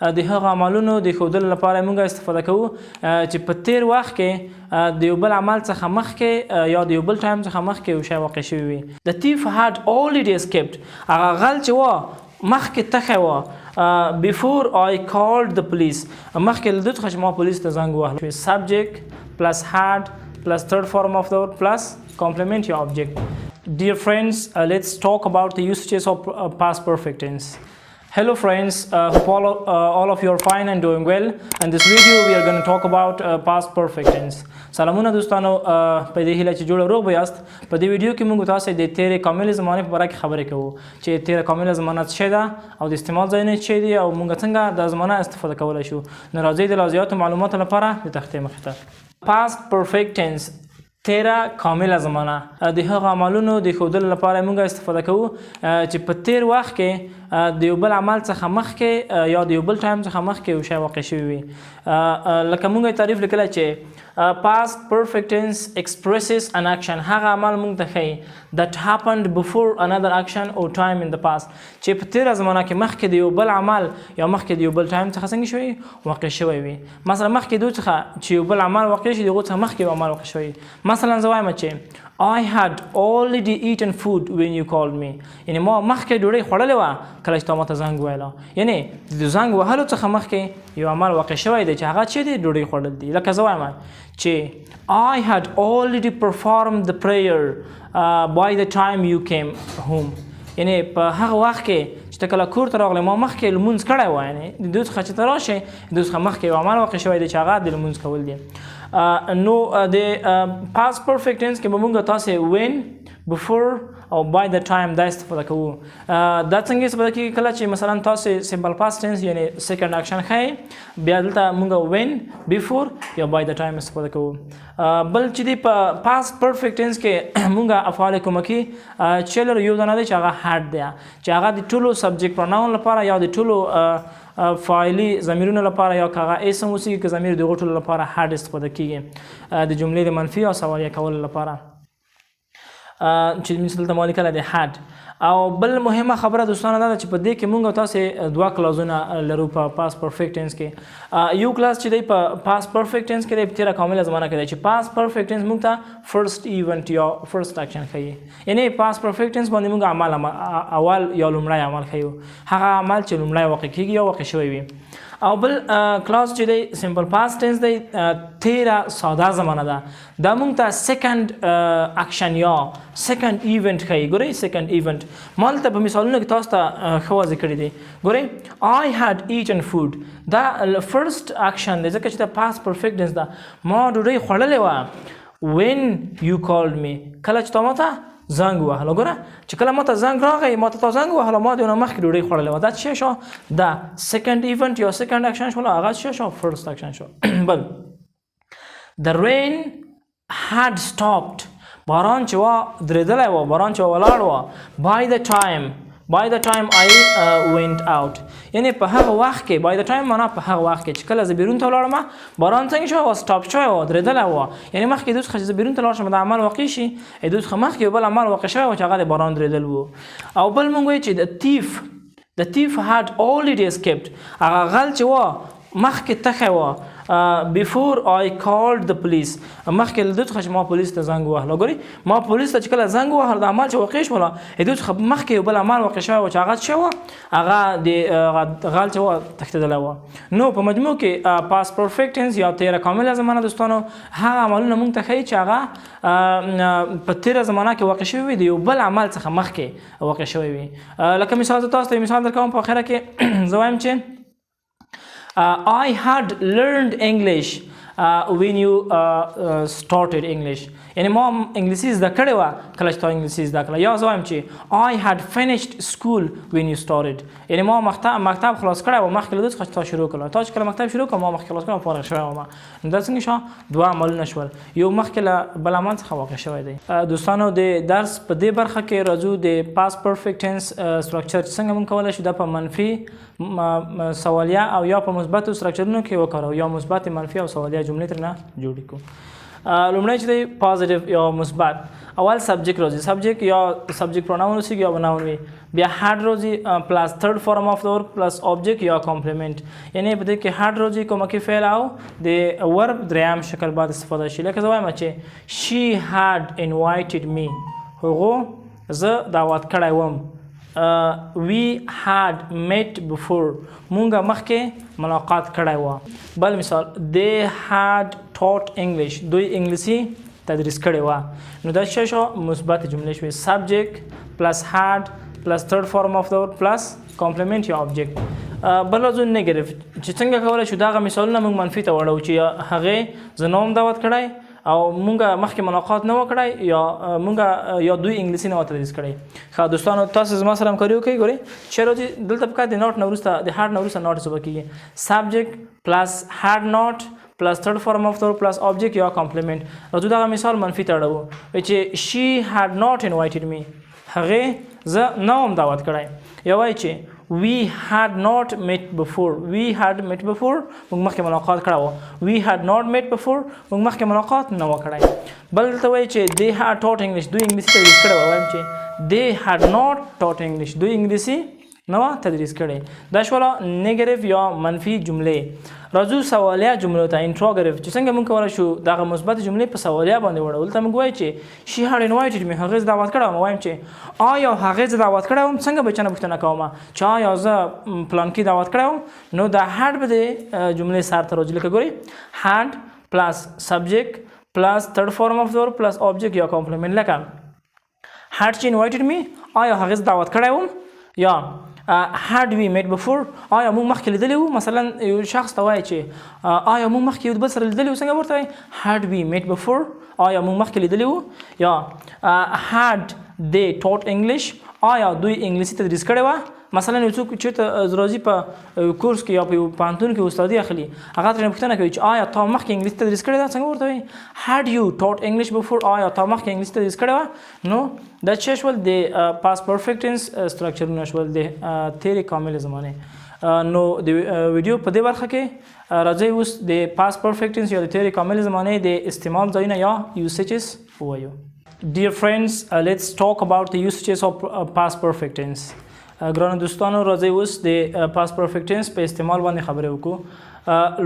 د هغه عملونو د ښودلو لپاره موږ استفاده کوو چې په تیر وخت کې د یو بل عمل څخه مخکې یا د یو بل ټایم څخه مخکې یو شی واقع شوی وي. The thief had already escaped. هغه غل چې و مخکې تښی و. Before I called the police. مخکې له دې څخه چې ما پولیس ته زنګ ووهلو. Subject plus had plus third form of the word plus complement your object. Dear friends, let's talk about the usages of past perfect tense. Hello friends, hope all of you are fine and doing well. In this video we are going to talk about past perfect tense. سلامونه دوستانو، په دې هیله چې جوړ روغ به یاست. په دې ویډیو کې موږ تاسو د تیرې کاملې زمانه په اړه خبرې کوو چې تیرې کاملې زمانه څه ده او د استعمال ځایونه څه دي او موږ څنګه د زمانه استفاده کولای شو. نو راځئ د لازماتو معلوماتو لپاره د تختې مخې ته. Past perfect tense تیره کامله زمانه د هغه عملونو د ښودلو لپاره موږ استفاده کوو چې په تیر وخت کې د یو بل عمل څخه مخکې یا د یو بل ټایم څخه مخکې یو شی واقع شوی وي. لکه موږ یې تعریف لیکلی چې past perfect tense expresses an action. هغه عمل موږ ته ښیي that happened before another action or time in the past. چې په تیره زمانه کې مخکې د یو بل عمل یا مخکې د یو بل ټایم څخه څنګه شوی واقع شوی وي. مثلا مخکې دوی څخه چې یو بل عمل واقع شي د هغو څخه مخکې یو عمل واقع شوی. مثلا زه وایم چې I had already eaten food when you called me. یعنی ما مخکې ډوډۍ خوړلې وه کله چې تا ماته زنګ وویله. یعنی د زنګ وهلو څخه مخکې یو عمل واقع شوی دی چې هغه چې دی ډوډۍ خوړل دي. لکه زه وایم چې I had already performed the prayer by the time you came home. یعنی په هغه وخت کې چې ته کله کور ته راغلی ما مخکې لمونځ کړی و. یعنی د دوی څخه چې ته راشې د دوی څخه مخکې یو عمل واقع شوی دی چې هغه د لمونځ کول دي. نو د past perfect tense کې به موږ تاسې when, before او by the time دا استفاده کوو. دا څنګه استفاده کېږي کله چې مثلا تاسې simple past tense یعنی second action ښیي بیا دلته موږ when, before یا by the time استفاده کوو. بل چې دی په past perfect tense کې موږ افعال کومکي چې لرو یو دانه دی چې هغه had دی چې هغه د ټولو subject pronoun لپاره یا د ټولو فاعلي ضمیرونو لپاره یا که هغه اسم اوسي که ضمیر د هغو ټولو لپاره had استفاده کېږي د جملې د منفي او سوالیه کولو لپاره چې مثل دلته ما لیکلی دی had. او بل مهمه خبره دوستانو دا ده چې په دې کې موږ تاسې دوه کلازونه لرو په past perfect tense کې. یو کلاس چې دی په past perfect tense کې دی په تیره کامله زمانه کې دی چې past perfect tense موږ ته first event یا first action ښیي. یعنی past perfect tense باندې موږ عمل اول یا لومړی عمل ښیو هغه عمل چې لومړی واقع کېږي یا واقع شوی وي. او بل کلاس چې دی simple past tense دی تیره ساده زمانه ده دا موږ ته second action یا second event ښیي. ګورئ second event ما دلته په مثالونو کې تاسو ته ښه واضح کړي دي. ګورئ I had eaten food دا first action دی ځکه چې دا past perfect tense ده. ما ډوډۍ خوړلې وه when you called me کله چې تا ماته زنګ وهلو. ګوره چې کله ماته زنګ راغی ماته تا زنګ وهلو ما د یو نه مخکې ډوډۍ خوړلې وه. دا څه شو دا second event یا second action شوله هغه څه شو first action شو. بل the rain had stopped باران چې وه درېدلی وه باران چې ولاړ وه by the time I went out. یعنی په هغه وخت کې by the time معنا په هغه وخت کې چې کله زه بیرون ته ولاړم باران څنګه شوی وه سټاپ شوی وه درېدلی وه. یعنی مخکې دوی څخه چې زه بیرون ته لاړ شم دا عمل واقع شي دوی څخه مخکې یو بل عمل واقع شوی وه چې هغه د باران درېدل وو. او بل مونږ وایو چې the thief had already escaped. هغه غل چې وه مخکې تښی وه before I called the police مخکې له دوی څخه چې ما پولیس ته زنګ ووهلو. ګورئ ما پولیس ته چې کله زنګ ووهلو د عمل چې واقع شوله دوی څخه مخکې یو بل عمل واقع شوی و چې هغه څه وه هغه د غل چې وه تښتېدلی وه. نو په مجموع کې past perfect tense یا تیره کامله زمانه دوستانو هغه عملونه موږ ته ښیي چې هغه په تیره زمانه کې واقع شوي وي د یو بل عمل څخه مخکې واقع شوی وي. لکه مثال زه تاسو ته مثال درکوم په اخره کې زه وایم چې I had learned English when you started English. یعنی ما انګلیسي زده کړې وه کله چې تا انګلیسي زده کړه. یا زه وایم چې I had finished school when you started. یعنی ما مکتب خلاص کړی و مخکې له دوی څخه چې تا شروع کړه. تا چې کله مکتب شروع کړه ما مخکې خلاص کړم فارغ شوی وم. دا څنګه شو دوه عملونه شول یو مخکې له بل عمل څخه واقع شوی دی. دوستانو د درس په دې برخه کې راځو د past perfect tense structure چې څنګه موږ کولی شو دا په منفي سوالیه او یا په مثبتو structureونو کې وکاروو یا مثبت منفي او سوالیه جملې ترنه جوړې کړو. لومړی چې دی پازیټیو یا مثبت اول سبجیکټ راځي سبجیکټ یا سبجیکټ پروناون اوسېږي یا ناون وي بیا هډ راځي پلس تھرډ فارم اف د ورب پلس آبجیکټ یا کمپلیمنٹ یعنی په دې کې هډ راځي کومکي فعل او د ورب دریم شکل بعد استفاده شي لکه زه وایم چې شي هډ انوایټډ می هغه زه دعوت کړی وم we had met before مونږه مخکې ملاقات کړی وه بل مثال they had taught English دوی انګلیسي تدریس کړې وه نو دا څه شو مثبت جملې شوې سبجیکټ پلس had پلس تھرډ فارم اف د ورب پلس کمپلیمنٹ یا آبجیکټ بل راځو نیګیټیو چې څنګه کولی شو دغه مثالونه موږ منفي ته وړو چې هغې زه نوم دعوت کړی او مونږه مخکې ملاقات نه وکړی یا مونږه یا دوی انګلیسي نه و تدریس کړی ښه دوستانو تاسو زما سره همکاري وکړئ ګورئ چې راځي دلته پکار د ناټ نه وروسته د هډ نه وروسته ناټ څه به کېږي سبجیکټ پلس هډ ناټ پلس تھرډ فارم اف د ورب پلس آبجیکټ یا کمپلیمنٹ راځو دغه مثال منفي ته اړوو چې شي هډ ناټ انوایټډ می هغې زه نه وم دعوت کړی یا وایي چې we had not met before we had met before موږ مخکې ملاقات کړی وه we had not met before موږ مخکې ملاقات نه وه کړی بل دلته وایي چې they had taught English دوی انګلیسي تدریس کړی وه وایم چې they had not taught English دوی انګلیسي نه وه تدریس کړی دا شوله نیګیټیو یا منفي جملې راځو سوالیه جملو ته انټروګیټیو چې څنګه موږ کولی شو دغه مثبت جملې په سوالیه باندې وړو دلته موږ وایو چې شي هډ انوایټډ می هغې زه دعوت کړی وم وایم چې آیا هغې زه دعوت کړی وم څنګه به چا نه پوښتنه کومه چې آیا زه پلانکي دعوت کړی وم نو دا هډ به د جملې سر ته راځي لکه ګورئ هډ پلس سبجیکټ پلس تھرډ فارم اف د ورب پلس آبجیکټ یا کمپلیمنٹ لکه هډ چې انوایټډ می آیا هغې زه دعوت کړی وم یا had we met before آیا موږ مخکې لیدلی وو مثلا یو شخص ته وایي چې آیا موږ مخکې یو بل سره لیدلی وو څنګه ورته وایي had we met before آیا موږ مخکې لیدلی وو یا had they taught English آیا دوی انګلیسي تدریس کړې وه مثلا یو څوک چېرته راځي په کورس کې یا په یو پوهنتون کې استادي اخلي هغه ترې پوښتنه کوي چې آیا تا مخکې انګلیسي تدریس کړې ده څنګه ورته وایي had you taught English before آیا تا مخکې انګلیسي تدریس کړې وه نو دا چې شول د پاس پرفیکټ ټینس سټرکچرونه شول د تیرې کاملې زمانې نو د ویډیو په دې برخه کې راځئ اوس د پاس پرفیکټ ټینس یا د تیرې کاملې زمانې د استعمال ځایونه یا یوسیجز ووایو Dear friends, let's talk about the usages of past perfect tense. ګرانو دوستانو راځئ اوس د پاس پرفیکټ ټینس په استعمال باندې خبرې وکړو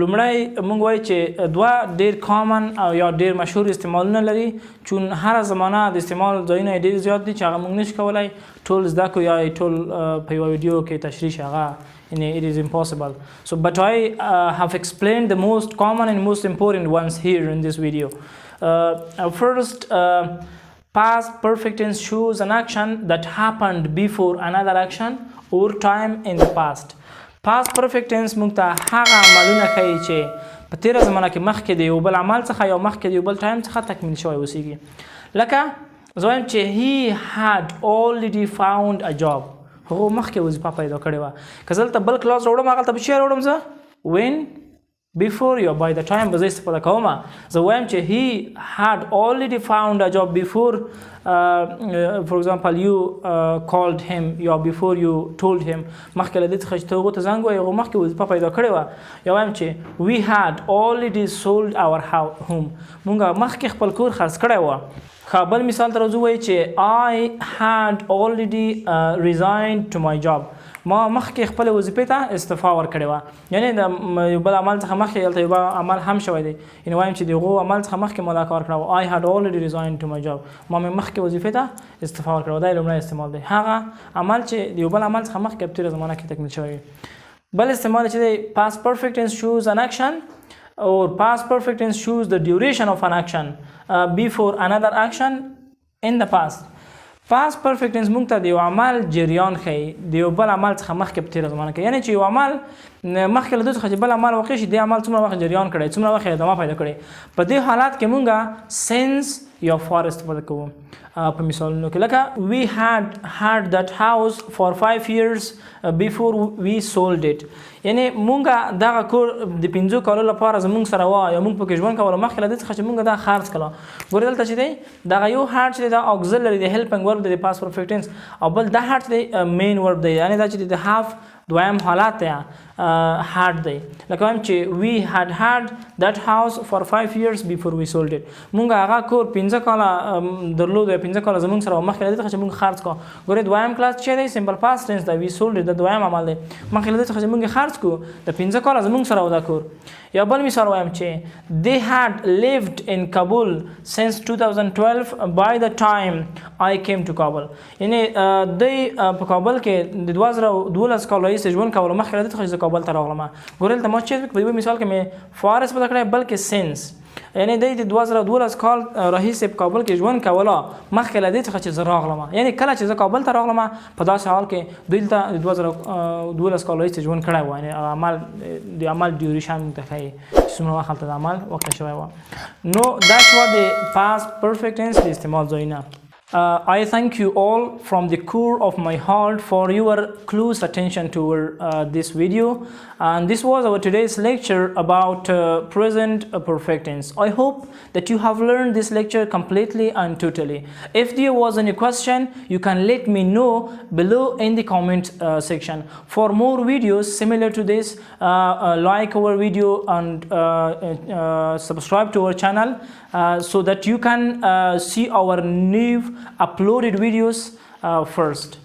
لومړی موږ وایو چې دوه ډېر کامن او یا ډېر مشهور استعمالونه لري چون هره زمانه د استعمال ځایونه یې ډېر زیات دي چې هغه موږ نشو کولی ټول زده کړو یا ټول په یوه ویډیو کې تشریح شي هغه it is impossible so but I have explained the most common and most important ones here in this video first past perfect tense shows an action that happened before another action or time in the past past perfect tense موږ ته هغه عملونه ښیي چې په تیره زمانه کې مخکې د یو بل عمل څخه یا مخکې د یو بل ټایم څخه تکمیل شوی اوسیږي لکه زه وایم چې he had already found a job هغه مخکې وظیفه پیدا کړې وه که زه دلته بل کلاس راوړم هغلته به څه راوړم زه when before یا by the time به زه استفاده کوم زه وایم چې he had already found a job before for example you called him یا before you told him مخکې له دې څخه چې ته هغو ته زنګ وایې هغو مخکې وظیفه پیدا کړې وه یا وایم چې we had already sold our home مونږ مخکې خپل کور خرڅ کړی وه ښه بل مثال ته راځو وایي چې I had already resigned to my job ما مخکې خپل وظیفې ته استعفا ورکړې وه یعنې د یو بل عمل څخه مخکې هلته یو بل عمل هم شوی دی یعنې وایم چې د هغو عمل څخه مخکې ما دا کار کړی و I had already resigned to my job ما مې مخکې وظیفې ته استعفا ورکړې وه دا یې لومړی استعمال دی هغه عمل چې د یو بل عمل څخه مخکې په تېره زمانه کې تکمیل شوی وي بل استعمال چې دی past perfect tense shows an action or past perfect tense shows the duration of an action before another action in the past پاس پرفیکټ ټینس موږ ته د یو عمل جریان ښیي د یو بل عمل څخه مخکې په تېره زمانه کې یعنې چې یو عمل مخکې له دې څخه چې بل عمل واقع شي دې عمل څومره وخت جریان کړی څومره وخت ادامه پیدا کړې په دې حالات کې موږ سینس یا فار استفاده کوو په مثالونو کې لکه we had that house for 5 years before we sold it یعنې مونږ دغه کور د 5 کالو لپاره زمونږ سره وه یا مونږ پکې ژوند کولو مخکې له دې څخه چې مونږ دا خرڅ کړه ګورې دلته چې دی دغه یو هارډ چې دی دا auxiliary د helping verb دی د past perfect tense او بل دا هارډ چې دی مین verb دی یعنې دا چې د have دویم حالت دی had دی لکه وایم چې we had that house for 5 years before we sold it مونږ هغه کور 15 کاله درلود 15 کاله زمونږ سره مخکې له دې څخه چې مونږ خرڅ کړو ګورئ دویم کلاس چې دی سمپل پاست ټینس دی we sold it د دویم عمل دی مخکې له دې څخه چې مونږ خرڅ کړو د 15 کاله زمونږ سره و دا کور یا بل مثال وایم چې they had lived in Kabul since 2012 by the time I came to Kabul یعنی دوی په کابل کې د 2012 کال راهیسې ژوند کولو مخکې له دې څخه چې زه کابل ته راغلم ګورئ دلته ما چې په دې مثال کې مې فارس په کړی بلکې سینس یعنی د 2012 کال راهیسې په کابل کې ژوند کوله مخکې له دې څخه چې زه راغلم یعنی کله چې زه کابل ته راغلم په داسې حال کې دوی دلته د 2012 کال راهیسې ژوند کړی و یعنی د عمل ډیوریشن موږ ته ښایي چې څومره وخت هلته د عمل وکړی شوی و نو دا شوه د past perfect tense د استعمال ځایونه I thank you all from the core of my heart for your close attention toward this video and this was our today's lecture about present perfect tense. I hope that you have learned this lecture completely and totally. If there was any question you can let me know below in the comment section. For more videos similar to this like our video and subscribe to our channel so that you can see our new uploaded videos first.